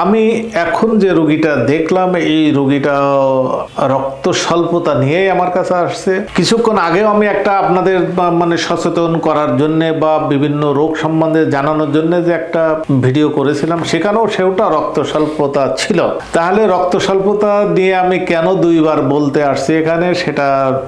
আমি এখন যে রোগীটা দেখলাম এই রোগীটা রক্ত স্বল্পতা নিয়েই আমার কাছে আসছে। কিছুক্ষণ আগেও আমি একটা আপনাদের মানে সচেতন করার জন্য বা বিভিন্ন রোগ সম্বন্ধে জানানোর জন্য যে একটা ভিডিও করেছিলাম, সেখানেও সেটা রক্ত স্বল্পতা ছিল। তাহলে রক্ত স্বল্পতা নিয়ে আমি কেন দুইবার বলতে আসছি এখানে, সেটা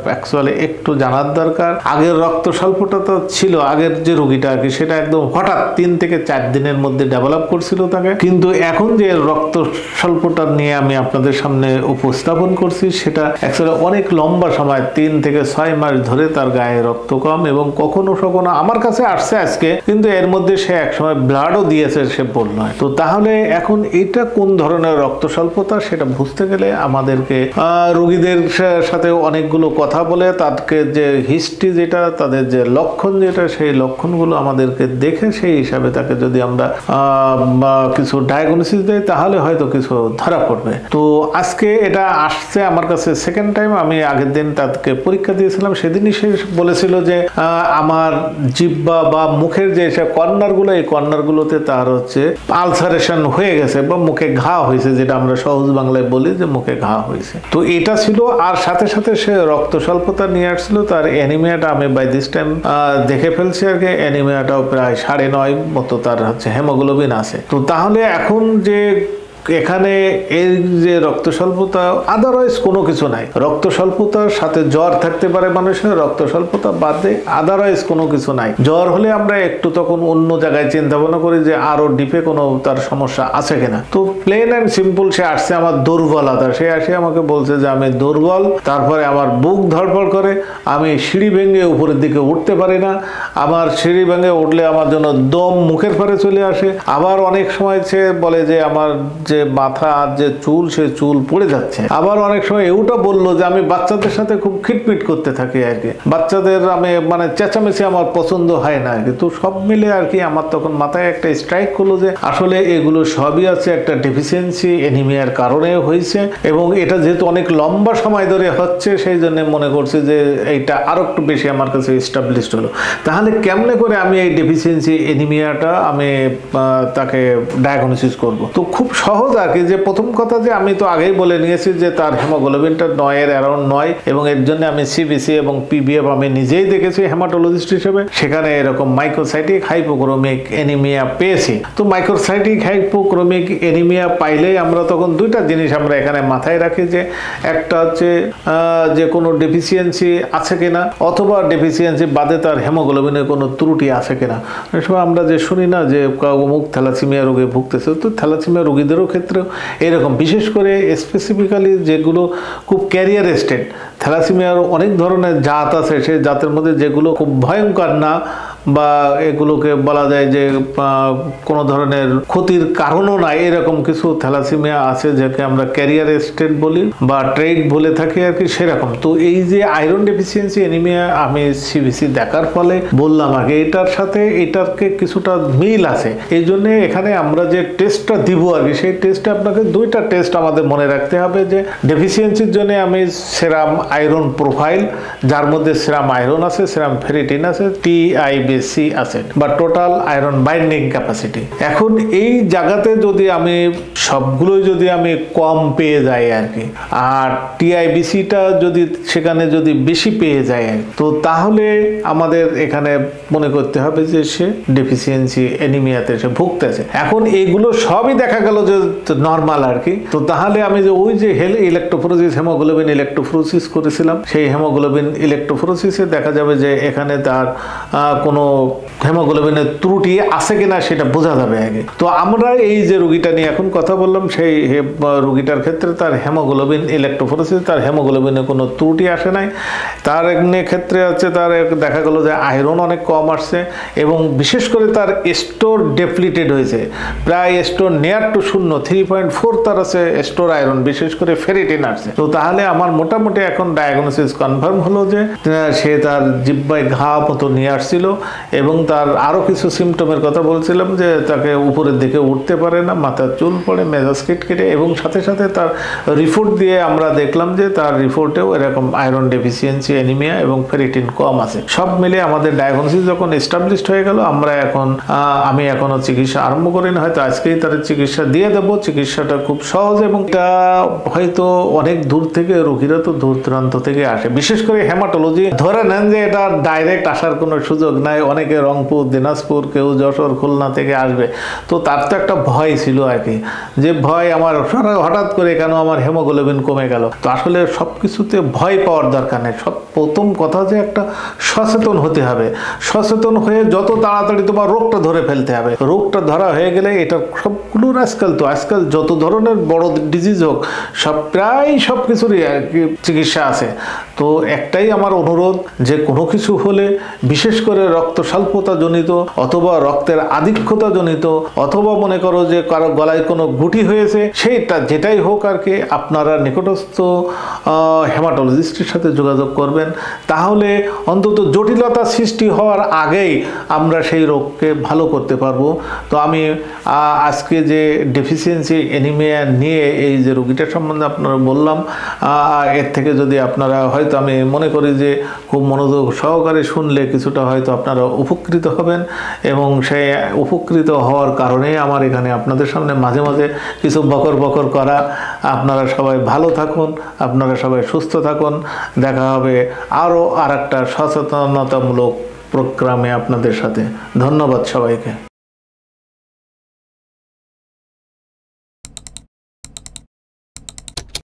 অ্যাকচুয়ালি একটু জানার দরকার। আগের রক্ত স্বল্পতা ছিল, আগের যে রোগীটা আর কি, সেটা একদম হঠাৎ 3 থেকে 4 দিনের মধ্যে ডেভেলপ করছিল তাকে। কিন্তু এখন যে রক্ত স্বল্পতা নিয়ে আমি আপনাদের সামনে উপস্থাপন করছি, সেটা অ্যাকচুয়ালি অনেক লম্বা সময়, 3 থেকে 6 মাস ধরে তার গায়ে রক্ত কম, এবং কখনো কখনো আমার কাছে আসছে আজকে, কিন্তু এর মধ্যে সে একসময় ব্লাডও দিয়েছে, সে বলল। তো তাহলে এখন এটা কোন ধরনের রক্ত স্বল্পতা সেটা বুঝতে গেলে আমাদেরকে রোগীদের সাথে অনেকগুলো কথা বলে তাদেরকে যে হিস্ট্রি যেটা, তাদের যে লক্ষণ যেটা, সেই লক্ষণগুলো আমাদেরকে দেখে সেই হিসাবে তাকে যদি আমরা কিছু ডায়াগনোসিস দেয় তাহলে হয়তো কিছু ধরা পড়বে। তো আজকে এটা আসছে আমার কাছে সেকেন্ড টাইম। আমি আগের দিন তাকে পরীক্ষা দিয়েছিলাম, সেদিনই সে বলেছিল যে আমার জিহ্বা বা মুখের যে কর্নারগুলো, এই কর্নারগুলোতে তার হচ্ছে আলসারেশন হয়ে গেছে বা মুখে ঘা হয়েছে, যেটা আমরা সহজ বাংলায় বলি যে মুখে ঘা হয়েছে। তো এটা ছিল, আর সাথে সাথে সে রক্ত স্বল্পতা নিয়ে আসছিল। তার অ্যানিমিয়াটা আমি বাই দিস টাইম দেখে ফেলছি আর কি, অ্যানিমিয়াটাও প্রায় 9.5 মতো তার হচ্ছে হেমোগ্লোবিন আছে। তো তাহলে এখন যে এখানে এই যে রক্ত স্বল্পতা, আদারওয়াইজ কোনো কিছু নাই। রক্ত স্বল্পতার সাথে জ্বর থাকতে পারে মানুষের, রক্ত স্বল্পতা বাদে আদারওয়াইজ কোনো কিছু নাই। জ্বর হলে আমরা একটু তখন অন্য জায়গায় চিন্তা ভাবনা করি যে আরো ডিপে কোনো তার সমস্যা আছে কিনা। তো প্লেন অ্যান্ড সিম্পল সে আসছে আমার দুর্বলতা, সে আসে আমাকে বলছে যে আমি দুর্বল, তারপরে আমার বুক ধড়ফড় করে, আমি সিঁড়ি ভেঙে উপরের দিকে উঠতে পারি না, আমার সিঁড়ি ভেঙে উঠলে আমার জন্য দম মুখের পরে চলে আসে। আবার অনেক সময় সে বলে যে আমার যে মাথা আর যে চুল, সে চুল পড়ে যাচ্ছে। আবার অনেক সময় এওটা বললো যে আমি বাচ্চাদের সাথে খুব খিটমিট করতে থাকি আর কি, বাচ্চাদের আমি মানে চেঁচামেচি আমার পছন্দ হয় না। কিন্তু সব মিলে আর কি আমার তখন মাথায় একটা স্ট্রাইক করলো যে আসলে এগুলো সবই আছে একটা ডেফিসিয়েন্সি অ্যানিমিয়ার কারণে হয়েছে, এবং এটা যেহেতু অনেক লম্বা সময় ধরে হচ্ছে, সেই জন্য মনে করছি যে এইটা আরো একটু বেশি আমার কাছে এস্টাবলিশড হলো। তাহলে কেমনে করে আমি এই ডেফিসিয়েন্সি অ্যানিমিয়াটা আমি তাকে ডায়াগনোসিস করব? তো খুব সহজ আর কি। যে প্রথম কথা, যে আমি তো আগেই বলে নিয়েছি যে তার হেমোগ্লোবিনটা 9 এর অ্যারাউন্ড 9, এবং এর জন্য আমি সিবিসি এবং পিবিএফ আমি নিজেই দেখেছি হেমাটোলজিস্ট হিসেবে, সেখানে এরকম মাইক্রোসাইটিক হাইপোক্রোমিক অ্যানিমিয়া পেয়েছি। তো মাইক্রোসাইটিক হাইপোক্রোমিক অ্যানিমিয়া পাইলেই আমরা তখন দুইটা জিনিস আমরা এখানে মাথায় রাখি, যে একটা হচ্ছে যে কোনো ডেফিসিয়েন্সি আছে কিনা, অথবা ডেফিসিয়েন্সি বাদে তার হেমোগ্লোবিনের কোনো ত্রুটি আছে কিনা। সময় আমরা যে শুনি না যে অমুক থ্যালাসেমিয়া রোগে ভুগতেছে, তো থ্যালাসেমিয়া রোগীদেরও ক্ষেত্রেও এরকম, বিশেষ করে স্পেসিফিক্যালি যেগুলো খুব ক্যারিয়ার স্টেট, থ্যালাসেমিয়ার অনেক ধরনের জাত আছে, সেই জাতের মধ্যে যেগুলো খুব ভয়ঙ্কর না বা এগুলোকে বলা যায় যে কোনো ধরনের ক্ষতির কারণও নাই, এরকম কিছু থ্যালাসেমিয়া আছে যাকে আমরা ক্যারিয়ার স্টেট বলি বা ট্রেড বলে থাকি আর কি, সেরকম। তো এই যে আয়রন ডেফিসিয়েন্সি অ্যানিমিয়া আমি সিবিসি দেখার ফলে বললাম আগে, এটার সাথে এটাকে কিছুটা মিল আছে। এই জন্য এখানে আমরা যে টেস্টটা দিব আর কি, সেই টেস্টে আপনাকে দুইটা টেস্ট আমাদের মনে রাখতে হবে। যে ডেফিসিয়েন্সির জন্য আমি সেরাম আয়রন প্রোফাইল, যার মধ্যে সেরাম আয়রন আছে, সেরাম ফেরিটিন আছে, TIBC আছে বা টোটাল আয়রন বাইন্ডিং ক্যাপাসিটি। এখন এই জায়গাতে যদি আমি সবগুলোই যদি আমি কম পেয়ে যাই আর কি, আর TIBCটা যদি সেখানে যদি বেশি পেয়ে যায়, তো তাহলে আমাদের এখানে মনে করতে হবে যে সে ডেফিসিয়েন্সি অ্যানিমিয়াতে সে ভুগতেছে। এখন এইগুলো সবই দেখা গেল যে নর্মাল আর কি। তো তাহলে আমি যে ওই যে ইলেকট্রোফোরেসিস, হেমোগ্লোবিন ইলেকট্রোফোরেসিস করেছিলাম, সেই হেমোগ্লোবিন ইলেকট্রোফোরেসিসে দেখা যাবে যে এখানে তার কোনো হেমোগ্লোবিনের ত্রুটি আছে কিনা সেটা বোঝা যাবে আগে। তো আমরা এই যে রোগীটা নিয়ে এখন কথা বললাম, সেই রোগীটার ক্ষেত্রে তার হেমোগ্লোবিন ইলেকট্রোফোরেসিস, তার হেমোগ্লোবিনে কোনো ত্রুটি আসে নাই। তার ক্ষেত্রে হচ্ছে তার দেখা গেল যে আয়রন অনেক কম আসছে, এবং বিশেষ করে তার স্টোর ডেপ্লিটেড হয়েছে, প্রায় স্টোর নিয়ার টু 0, 3.4 তার আছে স্টোর আয়রন, বিশেষ করে ফেরিটিন আসছে। তো তাহলে আমার মোটামুটি এখন ডায়াগনোসিস কনফার্ম হলো যে সে তার জিহ্বায় ঘা মতো নিয়ে আসছিল, এবং তার আরও কিছু সিমটমের কথা বলছিলাম যে তাকে উপরের দিকে উঠতে পারে না, মাথার চুল পড়ে, মেজাজ কেটে, এবং সাথে সাথে তার রিপোর্ট দিয়ে আমরা দেখলাম যে তার রিপোর্টেও এরকম আয়রন ডেফিসিয়েন্সি, অ্যানিমিয়া এবং ফেরিটিন কম আছে। সব মিলে আমাদের ডায়াগনোসিস যখন এস্টাবলিশড হয়ে গেল, আমরা এখন আমি এখনো চিকিৎসা আরম্ভ করিনি, হয়তো আজকেই তার চিকিৎসা দিয়ে দেবো। চিকিৎসাটা খুব সহজ এবং এটা হয়তো অনেক দূর থেকে রোগীরা তো দূর দূরান্ত থেকে আসে, বিশেষ করে হেমাটোলজি। ধরে নেন যে এটা ডাইরেক্ট আসার কোনো সুযোগ নাই, অনেকে রংপুর, দিনাজপুর, কেউ যশোর, খুলনা থেকে আসবে, তো তার তো একটা ভয় ছিল আর কি, যে ভয় আমার হঠাৎ করে কেন আমার হিমোগ্লোবিন কমে গেল। তো আসলে সব কিছুতে ভয় পাওয়ার দরকার নেই। প্রথম কথা যে একটা সচেতন হতে হবে, সচেতন হয়ে যত তাড়াতাড়ি তোমার রোগটা ধরে ফেলতে হবে। রোগটা ধরা হয়ে গেলে এটা সবগুলোর আজকাল যত ধরনের বড় ডিজিজ হোক, প্রায় সব কিছুরই আর কি চিকিৎসা আছে। তো একটাই আমার অনুরোধ, যে কোনো কিছু হলে, বিশেষ করে রক্ত স্বল্পতা জনিত অথবা রক্তের আধিক্যতা জনিত অথবা মনে করো যে কারো গলায় কোনো গুটি হয়েছে, সেইটা যেটাই হোক আর কি, আপনারা নিকটস্থ হেমাটোলজিস্টের সাথে যোগাযোগ করবেন। তাহলে অন্তত জটিলতা সৃষ্টি হওয়ার আগেই আমরা সেই রোগকে ভালো করতে পারবো। তো আমি আজকে যে ডেফিসিয়েন্সি অ্যানিমিয়া নিয়ে এই যে রোগীটার সম্বন্ধে আপনারা বললাম, এর থেকে যদি আপনারা হয়তো, আমি মনে করি যে খুব মনোযোগ সহকারে শুনলে কিছুটা হয়তো আপনারা উপকৃত হবেন, এবং সেই উপকৃত হওয়ার কারণে আমার এখানে আপনাদের সামনে মাঝে মাঝে কিছু বকর করা। আপনারা সবাই ভালো থাকুন, আপনারা সবাই সুস্থ থাকুন। দেখা হবে আরও আরেকটা সচেতনতামূলক প্রোগ্রামে আপনাদের সাথে। ধন্যবাদ সবাইকে।